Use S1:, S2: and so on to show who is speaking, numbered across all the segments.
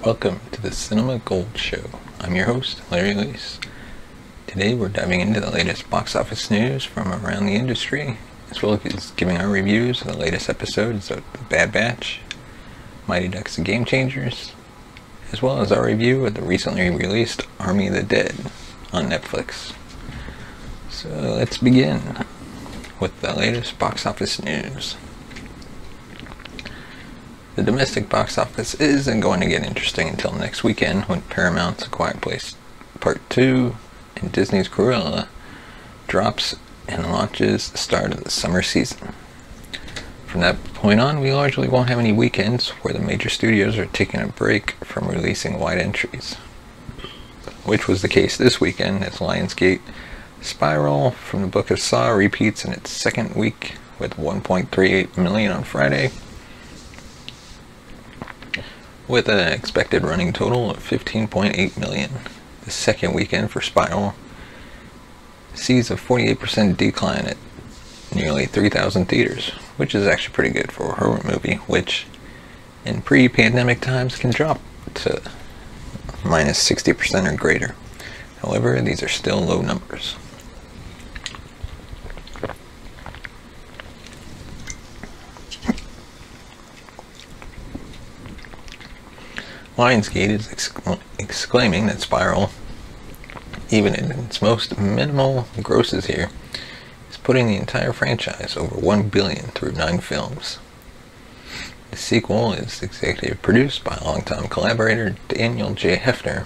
S1: Welcome to the Cinema Gold Show. I'm your host, Larry Leese. Today we're diving into the latest box office news from around the industry, as well as giving our reviews of the latest episodes of The Bad Batch, Mighty Ducks and Game Changers, as well as our review of the recently released Army of the Dead on Netflix. So let's begin with the latest box office news. The domestic box office isn't going to get interesting until next weekend when Paramount's A Quiet Place Part 2 and Disney's Cruella drops and launches the start of the summer season. From that point on, we largely won't have any weekends where the major studios are taking a break from releasing wide entries, which was the case this weekend as Lionsgate Spiral from the Book of Saw repeats in its second week with 1.38 million on Friday, with an expected running total of 15.8 million. The second weekend for Spiral sees a 48% decline at nearly 3,000 theaters, which is actually pretty good for a horror movie, which in pre-pandemic times can drop to minus 60% or greater. However, these are still low numbers. Lionsgate is exclaiming that Spiral, even in its most minimal grosses here, is putting the entire franchise over 1 billion through 9 films. The sequel is executive produced by longtime collaborator Daniel J. Hefner,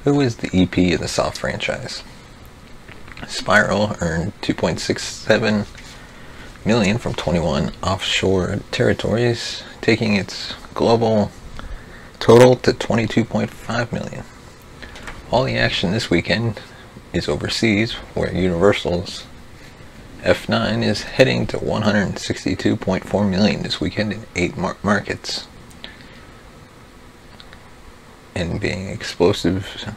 S1: who is the EP of the Saw franchise. Spiral earned 2.67 million from 21 offshore territories, taking its global total to 22.5 million. All the action this weekend is overseas, where Universal's F9 is heading to 162.4 million this weekend in 8 markets, and being explosive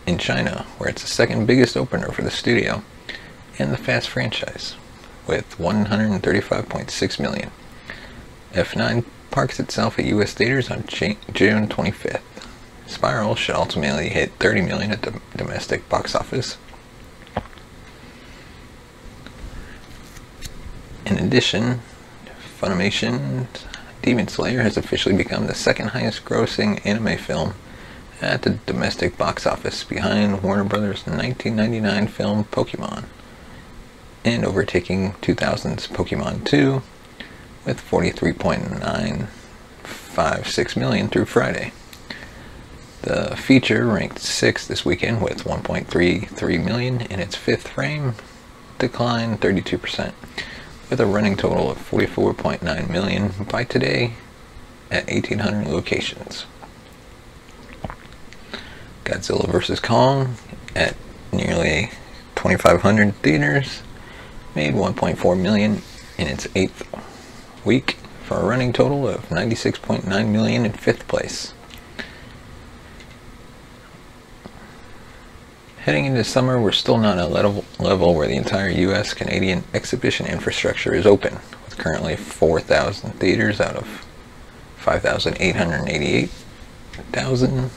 S1: in China, where it's the second biggest opener for the studio and the Fast franchise, with 135.6 million. F9 parks itself at U.S. theaters on June 25th. Spiral should ultimately hit 30 million at the domestic box office. In addition, Funimation's Demon Slayer has officially become the second highest grossing anime film at the domestic box office, behind Warner Brothers' 1999 film Pokemon, and overtaking 2000's Pokemon 2 with 43.956 million through Friday. The feature ranked 6th this weekend with 1.33 million in its 5th frame, declined 32%, with a running total of 44.9 million by today at 1,800 locations. Godzilla vs. Kong at nearly 2,500 theaters made 1.4 million in its 8th week, for a running total of 96.9 million in 5th place. Heading into summer, we're still not at a level where the entire US Canadian exhibition infrastructure is open, with currently 4,000 theaters out of 5,888,000.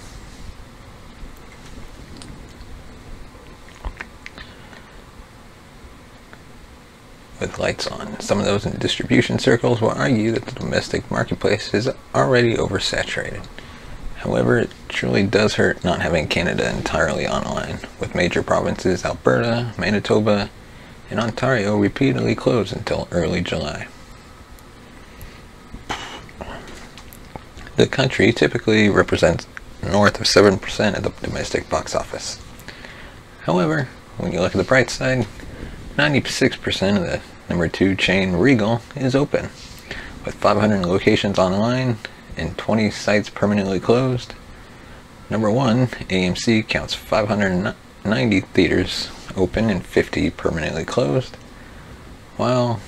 S1: With lights on. Some of those in distribution circles will argue that the domestic marketplace is already oversaturated. However, it truly does hurt not having Canada entirely online, with major provinces Alberta, Manitoba, and Ontario repeatedly closed until early July. The country typically represents north of 7% of the domestic box office. However, when you look at the bright side, 96% of the number 2 chain Regal is open, with 500 locations online and 20 sites permanently closed. Number 1, AMC, counts 590 theaters open and 50 permanently closed, while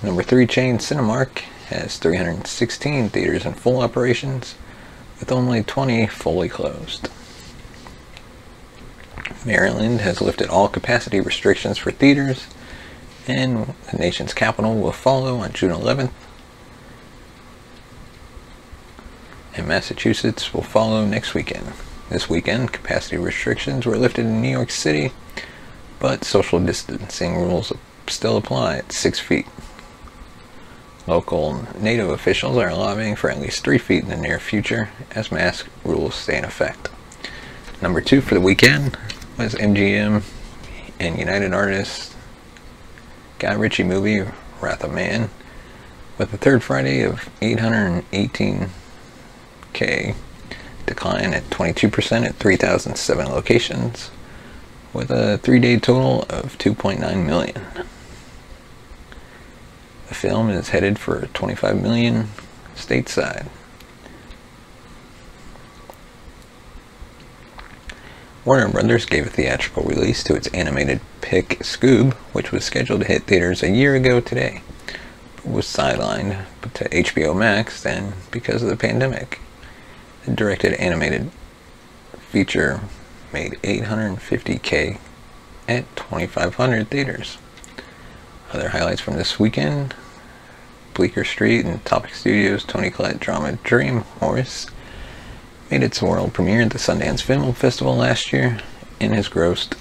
S1: number 3 chain Cinemark has 316 theaters in full operations, with only 20 fully closed. Maryland has lifted all capacity restrictions for theaters, and the nation's capital will follow on June 11th. and Massachusetts will follow next weekend. This weekend, capacity restrictions were lifted in New York City, but social distancing rules still apply at 6 feet. Local native officials are lobbying for at least 3 feet in the near future as mask rules stay in effect. Number 2 for the weekend was MGM and United Artists Guy Ritchie movie Wrath of Man, with a third Friday of 818K, decline at 22% at 3,007 locations, with a 3-day total of 2.9 million. The film is headed for 25 million stateside. Warner Brothers gave a theatrical release to its animated pick Scoob, which was scheduled to hit theaters a year ago today, but was sidelined to HBO Max then because of the pandemic. The directed animated feature made 850K at 2,500 theaters. Other highlights from this weekend: Bleecker Street and Topic Studios' Toni Collette drama Dream Horse made its world premiere at the Sundance Film Festival last year and has grossed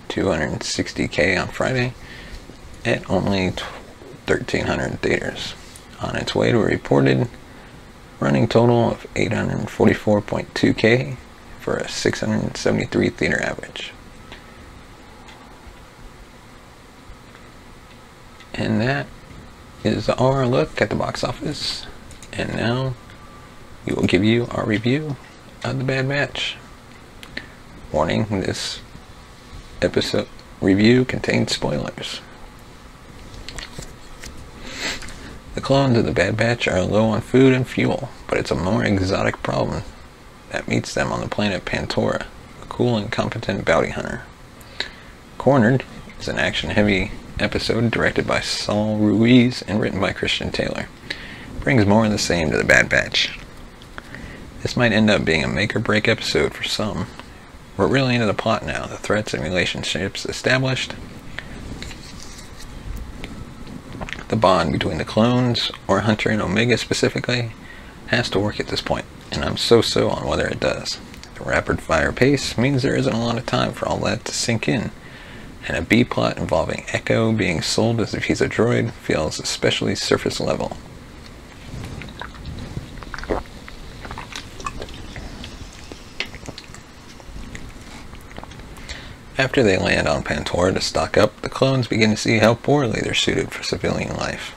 S1: 260K on Friday at only 1,300 theaters, on its way to a reported running total of 844.2K for a 673 theater average. And that is our look at the box office. And now we will give you our review of The Bad Batch. Warning, this episode review contains spoilers. The clones of the Bad Batch are low on food and fuel, but it's a more exotic problem that meets them on the planet Pantora, a cool and competent bounty hunter. Cornered is an action-heavy episode directed by Saul Ruiz and written by Christian Taylor. It brings more of the same to the Bad Batch. This might end up being a make-or-break episode for some. We're really into the plot now, the threats and relationships established. The bond between the clones, or Hunter and Omega specifically, has to work at this point, and I'm so-so on whether it does. The rapid-fire pace means there isn't a lot of time for all that to sink in, and a B-plot involving Echo being sold as if he's a droid feels especially surface level. After they land on Pantora to stock up, the clones begin to see how poorly they're suited for civilian life.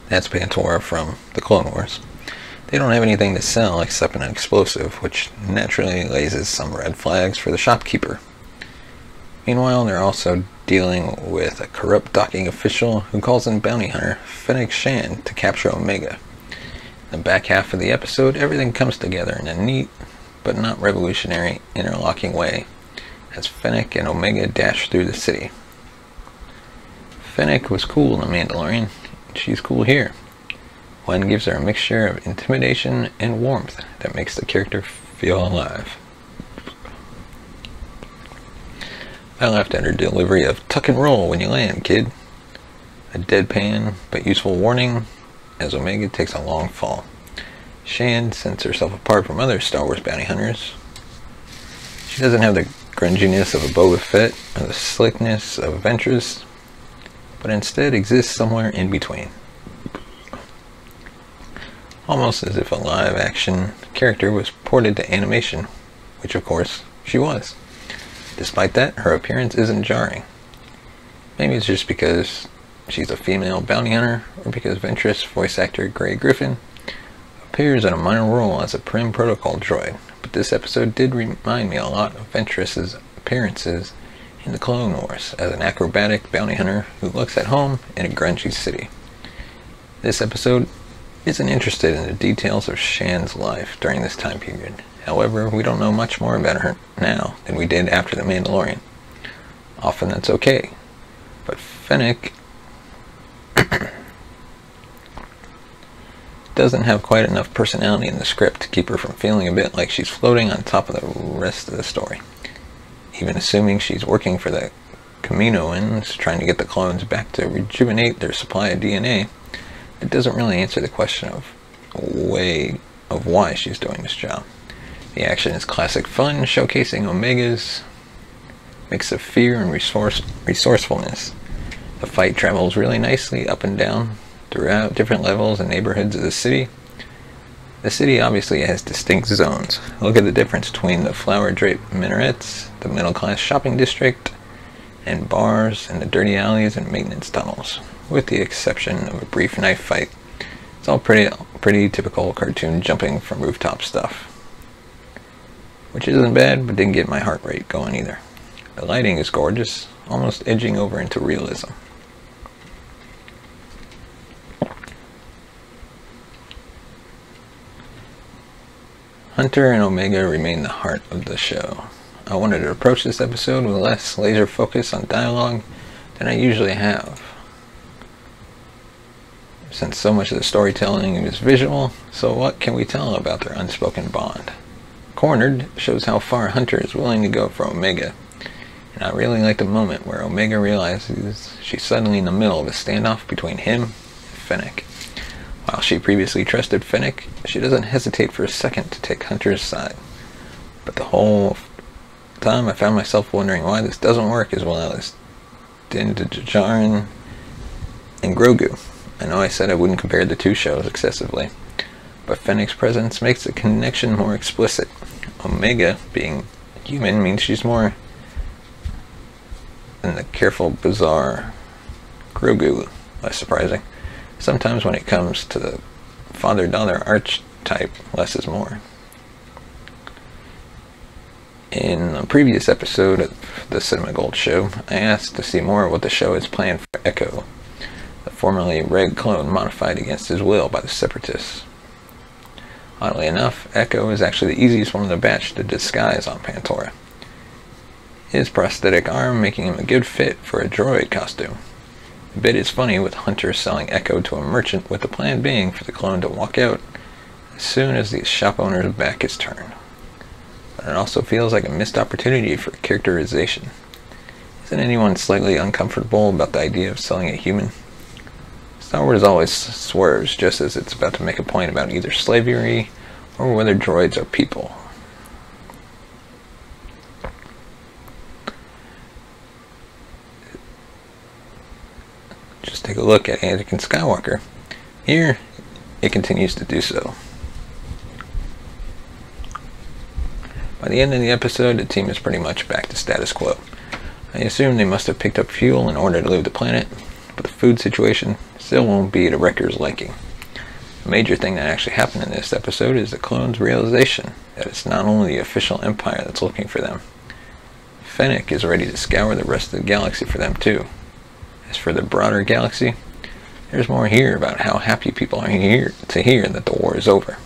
S1: That's Pantora from the Clone Wars. They don't have anything to sell except an explosive, which naturally raises some red flags for the shopkeeper. Meanwhile, they're also dealing with a corrupt docking official who calls in bounty hunter Fennec Shand to capture Omega. In the back half of the episode, everything comes together in a neat, but not revolutionary, interlocking way as Fennec and Omega dash through the city. Fennec was cool in The Mandalorian, and she's cool here. One gives her a mixture of intimidation and warmth that makes the character feel alive. I laughed at her delivery of "tuck and roll when you land, kid." A deadpan but useful warning as Omega takes a long fall. Shand sets herself apart from other Star Wars bounty hunters. She doesn't have the grunginess of a Boba Fett or the slickness of Ventress, but instead exists somewhere in between. Almost as if a live-action character was ported to animation, which of course she was. Despite that, her appearance isn't jarring. Maybe it's just because she's a female bounty hunter, or because Ventress voice actor Grey Griffin appears in a minor role as a Prim Protocol droid, but this episode did remind me a lot of Ventress's appearances in the Clone Wars as an acrobatic bounty hunter who looks at home in a grungy city. This episode isn't interested in the details of Shand's life during this time period. However, we don't know much more about her now than we did after The Mandalorian. Often that's okay, but Fennec doesn't have quite enough personality in the script to keep her from feeling a bit like she's floating on top of the rest of the story. Even assuming she's working for the Kaminoans, trying to get the clones back to rejuvenate their supply of DNA, it doesn't really answer the question of way of why she's doing this job. The action is classic fun, showcasing Omega's mix of fear and resourcefulness. The fight travels really nicely up and down throughout different levels and neighborhoods of the city. The city obviously has distinct zones. Look at the difference between the flower-draped minarets, the middle-class shopping district, and bars, and the dirty alleys and maintenance tunnels, with the exception of a brief knife fight. It's all pretty typical cartoon jumping from rooftop stuff, which isn't bad, but didn't get my heart rate going either. The lighting is gorgeous, almost edging over into realism. Hunter and Omega remain the heart of the show. I wanted to approach this episode with less laser focus on dialogue than I usually have, since so much of the storytelling is visual. So what can we tell about their unspoken bond? Cornered shows how far Hunter is willing to go for Omega, and I really like the moment where Omega realizes she's suddenly in the middle of a standoff between him and Fennec. While she previously trusted Fennec, she doesn't hesitate for a second to take Hunter's side. But the whole time I found myself wondering why this doesn't work as well as Din Djarin and Grogu. I know I said I wouldn't compare the two shows excessively, but Fennec's presence makes the connection more explicit. Omega, being human, means she's more than the careful, bizarre Grogu. Less surprising. Sometimes when it comes to the father-daughter archetype, less is more. In a previous episode of the Cinema Gold show, I asked to see more of what the show is planned for Echo, the formerly Red clone modified against his will by the Separatists. Oddly enough, Echo is actually the easiest one of the batch to disguise on Pantora, his prosthetic arm making him a good fit for a droid costume. The bit is funny with Hunter selling Echo to a merchant, with the plan being for the clone to walk out as soon as the shop owner's back is turned. But it also feels like a missed opportunity for characterization. Isn't anyone slightly uncomfortable about the idea of selling a human? Star Wars always swerves just as it's about to make a point about either slavery or whether droids are people. Just take a look at Anakin Skywalker. Here, it continues to do so. By the end of the episode, the team is pretty much back to status quo. I assume they must have picked up fuel in order to leave the planet, but the food situation still won't be to Wrecker's liking. The major thing that actually happened in this episode is the clones' realization that it's not only the official Empire that's looking for them. Fennec is ready to scour the rest of the galaxy for them too. As for the broader galaxy, there's more here about how happy people are here to hear that the war is over.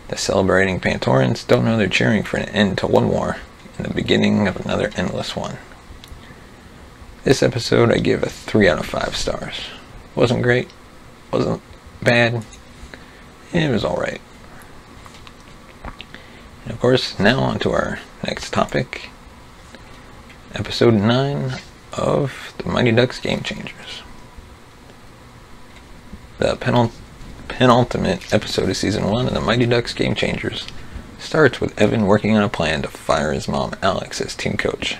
S1: The celebrating Pantorans don't know they're cheering for an end to one war and the beginning of another endless one. This episode I give a 3 out of 5 stars. Wasn't great, wasn't bad, it was alright. And of course, now on to our next topic. Episode 9 of the Mighty Ducks Game Changers. The penultimate episode of Season 1 of the Mighty Ducks Game Changers starts with Evan working on a plan to fire his mom Alex as team coach.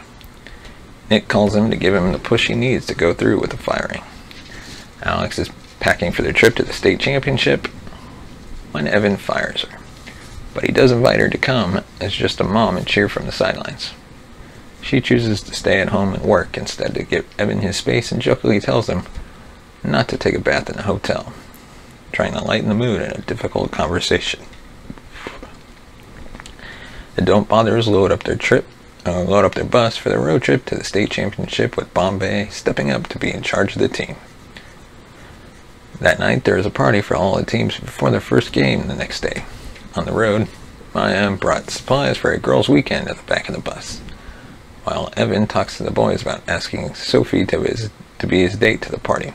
S1: Nick calls him to give him the push he needs to go through with the firing. Alex is packing for their trip to the state championship when Evan fires her, but he does invite her to come as just a mom and cheer from the sidelines. She chooses to stay at home and work instead to give Evan his space and jokingly tells him not to take a bath in a hotel, trying to lighten the mood in a difficult conversation. The Don't Bothers load up their bus for their road trip to the state championship, with Bombay stepping up to be in charge of the team. That night there is a party for all the teams before their first game the next day. On the road, Maya brought supplies for a girls' weekend at the back of the bus, while Evan talks to the boys about asking Sophie to be his date to the party.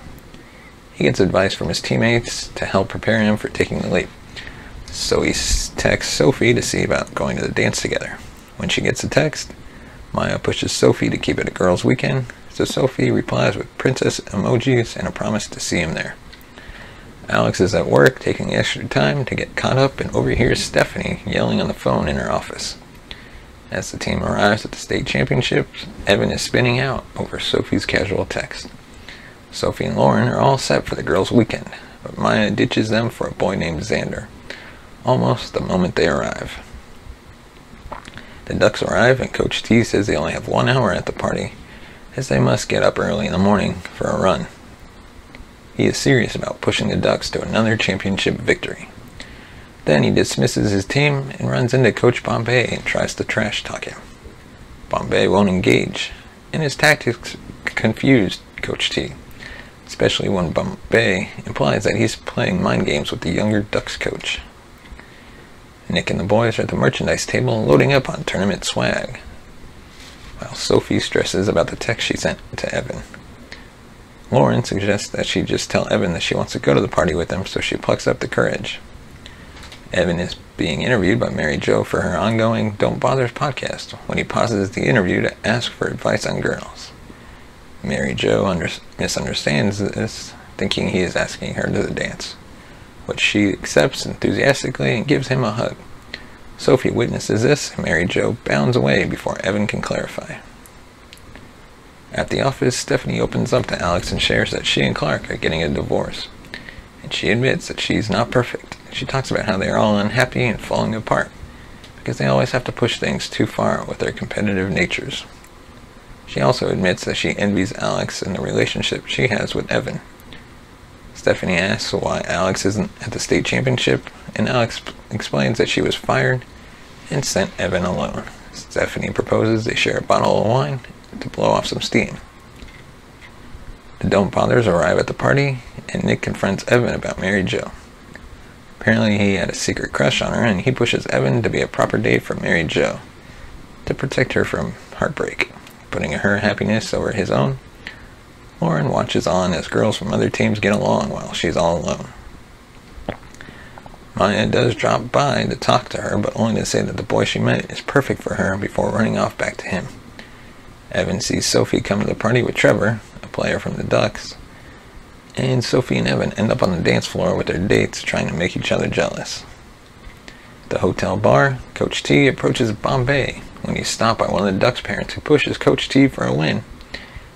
S1: He gets advice from his teammates to help prepare him for taking the leap. So he texts Sophie to see about going to the dance together. When she gets a text, Maya pushes Sophie to keep it a girls' weekend, so Sophie replies with princess emojis and a promise to see him there. Alex is at work taking the extra time to get caught up and overhears Stephanie yelling on the phone in her office. As the team arrives at the state championships, Evan is spinning out over Sophie's casual text. Sophie and Lauren are all set for the girls' weekend, but Maya ditches them for a boy named Xander, almost the moment they arrive. The Ducks arrive and Coach T says they only have 1 hour at the party, as they must get up early in the morning for a run. He is serious about pushing the Ducks to another championship victory. Then he dismisses his team and runs into Coach Bombay and tries to trash talk him. Bombay won't engage, and his tactics confused Coach T, especially when Bombay implies that he's playing mind games with the younger Ducks coach. Nick and the boys are at the merchandise table loading up on tournament swag, while Sophie stresses about the text she sent to Evan. Lauren suggests that she just tell Evan that she wants to go to the party with him, so she plucks up the courage. Evan is being interviewed by Mary Jo for her ongoing Don't Bothers podcast when he pauses the interview to ask for advice on girls. Mary Jo misunderstands this, thinking he is asking her to dance, which she accepts enthusiastically and gives him a hug. Sophie witnesses this, and Mary Jo bounds away before Evan can clarify. At the office, Stephanie opens up to Alex and shares that she and Clark are getting a divorce, and she admits that she's not perfect. She talks about how they are all unhappy and falling apart because they always have to push things too far with their competitive natures. She also admits that she envies Alex and the relationship she has with Evan. Stephanie asks why Alex isn't at the state championship, and Alex explains that she was fired and sent Evan alone. Stephanie proposes they share a bottle of wine to blow off some steam. The Don't Bothers arrive at the party, and Nick confronts Evan about Mary Jo. Apparently he had a secret crush on her, and he pushes Evan to be a proper date for Mary Jo to protect her from heartbreak, putting her happiness over his own. Lauren watches on as girls from other teams get along while she's all alone. Maya does drop by to talk to her, but only to say that the boy she met is perfect for her before running off back to him. Evan sees Sophie come to the party with Trevor, a player from the Ducks, and Sophie and Evan end up on the dance floor with their dates trying to make each other jealous. At the hotel bar, Coach T approaches Bombay when he's stopped by one of the Ducks parents who pushes Coach T for a win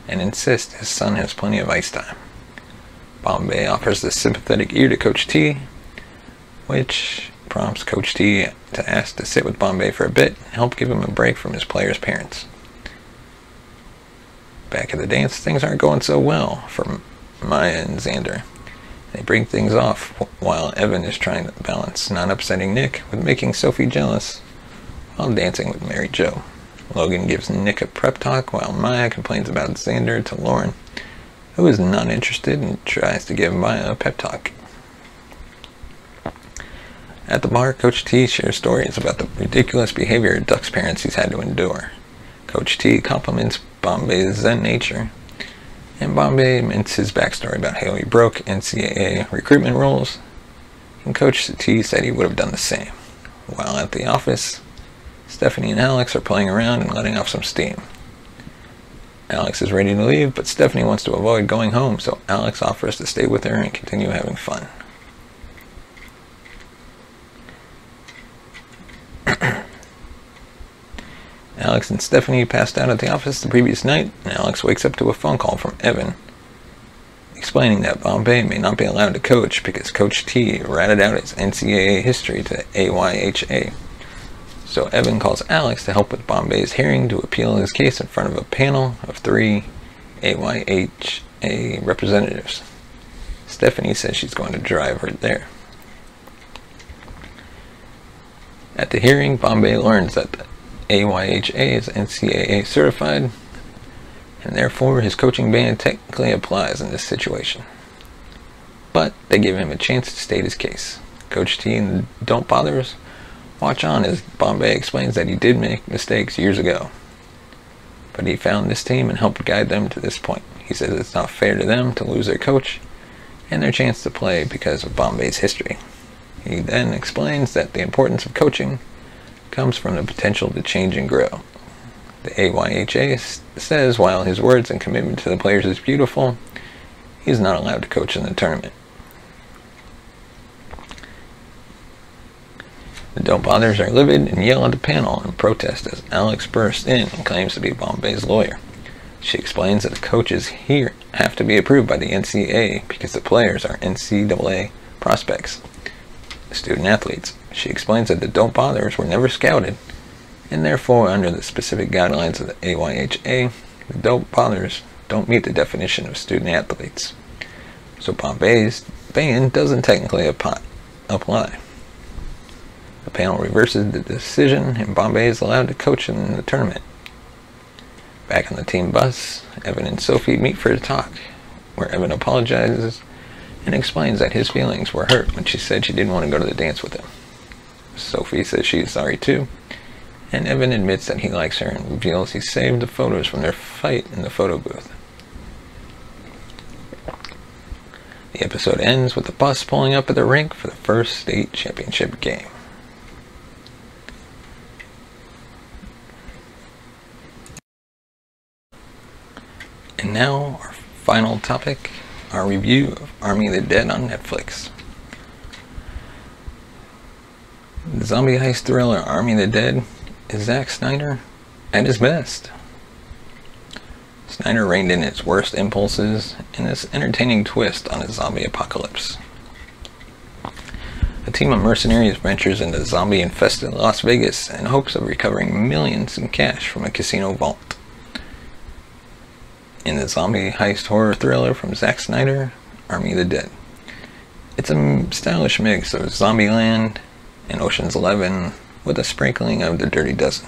S1: and insists his son has plenty of ice time. Bombay offers the sympathetic ear to Coach T, which prompts Coach T to ask to sit with Bombay for a bit and help give him a break from his players' parents. Back at the dance, things aren't going so well for Maya and Xander. They break things off while Evan is trying to balance not upsetting Nick with making Sophie jealous while dancing with Mary Jo. Logan gives Nick a prep talk while Maya complains about Xander to Lauren, who is not interested and tries to give Maya a pep talk. At the bar, Coach T shares stories about the ridiculous behavior of Ducks parents he's had to endure. Coach T compliments Bombay's Zen nature, and Bombay mints his backstory about how he broke NCAA recruitment rules, and Coach T said he would have done the same. While at the office, Stephanie and Alex are playing around and letting off some steam. Alex is ready to leave, but Stephanie wants to avoid going home, so Alex offers to stay with her and continue having fun. Alex and Stephanie passed out at the office the previous night, and Alex wakes up to a phone call from Evan explaining that Bombay may not be allowed to coach because Coach T ratted out his NCAA history to AYHA. So Evan calls Alex to help with Bombay's hearing to appeal his case in front of a panel of 3 AYHA representatives. Stephanie says she's going to drive her there. At the hearing, Bombay learns that the AYHA is NCAA certified, and therefore his coaching ban technically applies in this situation. But they give him a chance to state his case. Coach T and the Don't Bothers watch on as Bombay explains that he did make mistakes years ago, but he found this team and helped guide them to this point. He says it's not fair to them to lose their coach and their chance to play because of Bombay's history. He then explains that the importance of coaching comes from the potential to change and grow. The AYHA says while his words and commitment to the players is beautiful, he is not allowed to coach in the tournament. The Don't Bothers are livid and yell at the panel in protest as Alex bursts in and claims to be Bombay's lawyer. She explains that the coaches here have to be approved by the NCAA because the players are NCAA prospects, student athletes. She explains that the Don't Bothers were never scouted, and therefore under the specific guidelines of the AYHA, the Don't Bothers don't meet the definition of student athletes. So Bombay's ban doesn't technically apply. The panel reverses the decision, and Bombay is allowed to coach in the tournament. Back on the team bus, Evan and Sophie meet for a talk, where Evan apologizes and explains that his feelings were hurt when she said she didn't want to go to the dance with him. Sophie says she is sorry too, and Evan admits that he likes her and reveals he saved the photos from their fight in the photo booth. The episode ends with the bus pulling up at the rink for the first state championship game. And now, our final topic, our review of Army of the Dead on Netflix. The zombie heist thriller Army of the Dead is Zack Snyder at his best. Snyder reined in its worst impulses in this entertaining twist on a zombie apocalypse. A team of mercenaries ventures into zombie-infested Las Vegas in hopes of recovering millions in cash from a casino vault. In the zombie heist horror thriller from Zack Snyder, Army of the Dead. It's a stylish mix of Zombieland and Ocean's 11 with a sprinkling of The Dirty Dozen.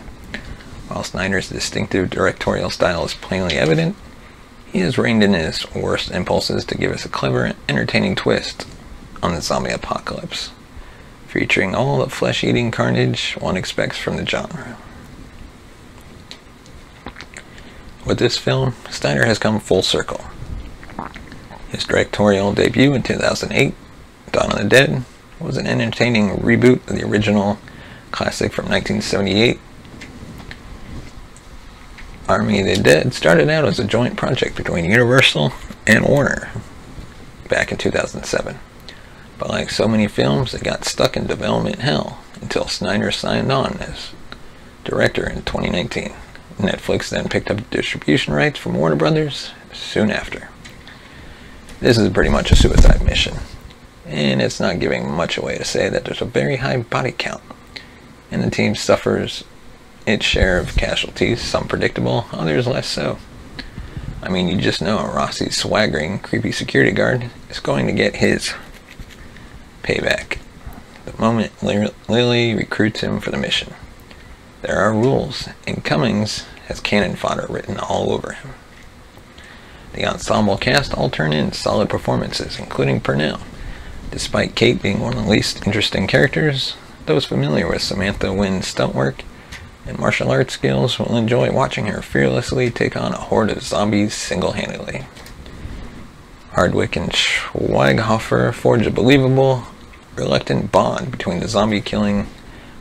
S1: While Snyder's distinctive directorial style is plainly evident, he has reined in his worst impulses to give us a clever and entertaining twist on the zombie apocalypse, featuring all the flesh-eating carnage one expects from the genre. With this film, Snyder has come full circle. His directorial debut in 2008, Dawn of the Dead, was an entertaining reboot of the original classic from 1978. Army of the Dead started out as a joint project between Universal and Warner back in 2007. But like so many films, it got stuck in development hell until Snyder signed on as director in 2019. Netflix then picked up distribution rights from Warner Brothers soon after. This is pretty much a suicide mission, and it's not giving much away to say that there's a very high body count, and the team suffers its share of casualties, some predictable, others less so. I mean, you just know Rossi's swaggering, creepy security guard is going to get his payback the moment Lily recruits him for the mission. There are rules, and Cummings has cannon fodder written all over him. The ensemble cast all turn in solid performances, including Purnell. Despite Kate being one of the least interesting characters, those familiar with Samantha Wynn's stunt work and martial arts skills will enjoy watching her fearlessly take on a horde of zombies single-handedly. Hardwick and Schweighofer forge a believable, reluctant bond between the zombie-killing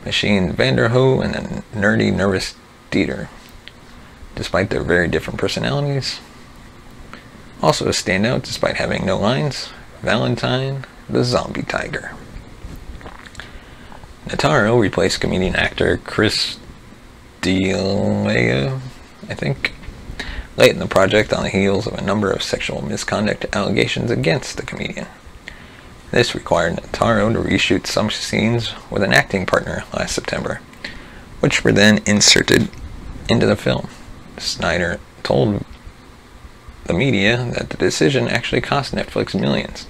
S1: machine Vanderhoo and the nerdy, nervous Dieter, despite their very different personalities. Also a standout, despite having no lines, Valentine, the zombie tiger. Nataro replaced comedian actor Chris D'Elia, I think, late in the project on the heels of a number of sexual misconduct allegations against the comedian. This required Nataro to reshoot some scenes with an acting partner last September, which were then inserted into the film. Snyder told the media that the decision actually cost Netflix millions,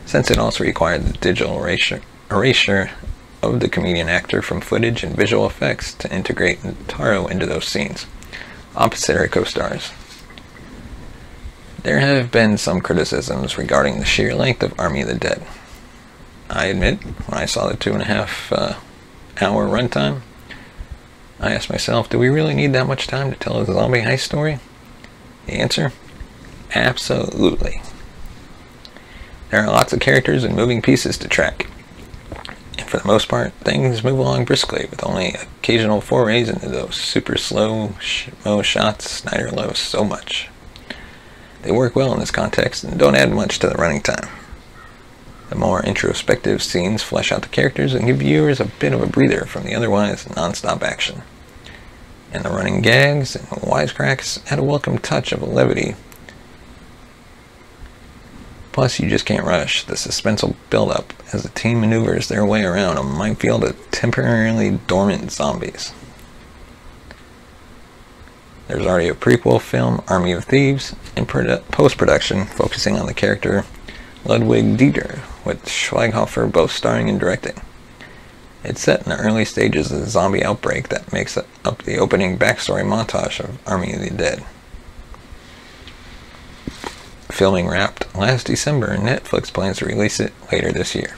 S1: since it also required the digital erasure of the comedian actor from footage and visual effects to integrate Nataro into those scenes, opposite her co-stars. There have been some criticisms regarding the sheer length of Army of the Dead. I admit, when I saw the 2.5 hour runtime, I asked myself, do we really need that much time to tell a zombie heist story? The answer? Absolutely. There are lots of characters and moving pieces to track. And for the most part, things move along briskly with only occasional forays into those super slow shots Snyder loves so much. They work well in this context and don't add much to the running time. The more introspective scenes flesh out the characters and give viewers a bit of a breather from the otherwise non-stop action. And the running gags and wisecracks add a welcome touch of levity. Plus, you just can't rush the suspenseful build-up as the team maneuvers their way around a minefield of temporarily dormant zombies. There's already a prequel film, Army of Thieves, in post-production focusing on the character Ludwig Dieter, with Schweighofer both starring and directing. It's set in the early stages of the zombie outbreak that makes up the opening backstory montage of Army of the Dead. Filming wrapped last December, and Netflix plans to release it later this year.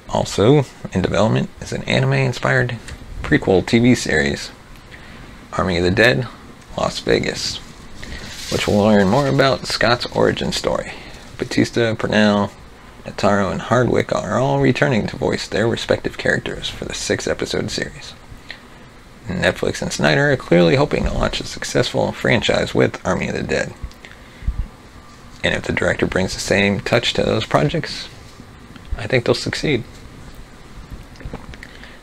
S1: Also in development is an anime-inspired prequel TV series, Army of the Dead, Las Vegas, which will learn more about Scott's origin story. Batista, Purnell, Nataro, and Hardwick are all returning to voice their respective characters for the 6-episode series. Netflix and Snyder are clearly hoping to launch a successful franchise with Army of the Dead. And if the director brings the same touch to those projects, I think they'll succeed.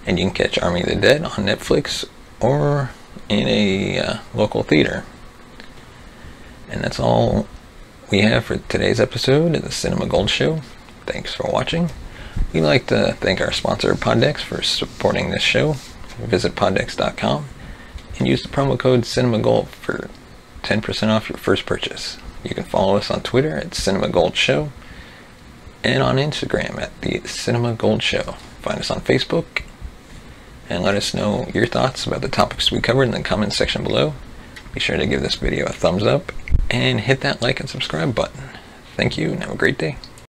S1: And you can catch Army of the Dead on Netflix or in a local theater. And that's all we have for today's episode of the Cinema Gold Show. Thanks for watching. We'd like to thank our sponsor Poddex for supporting this show. Visit poddex.com and use the promo code CinemaGold for 10% off your first purchase. You can follow us on Twitter at Cinema Gold Show and on Instagram at the Cinema Gold Show. Find us on Facebook and let us know your thoughts about the topics we covered in the comments section below. Be sure to give this video a thumbs up and hit that like and subscribe button. Thank you and have a great day.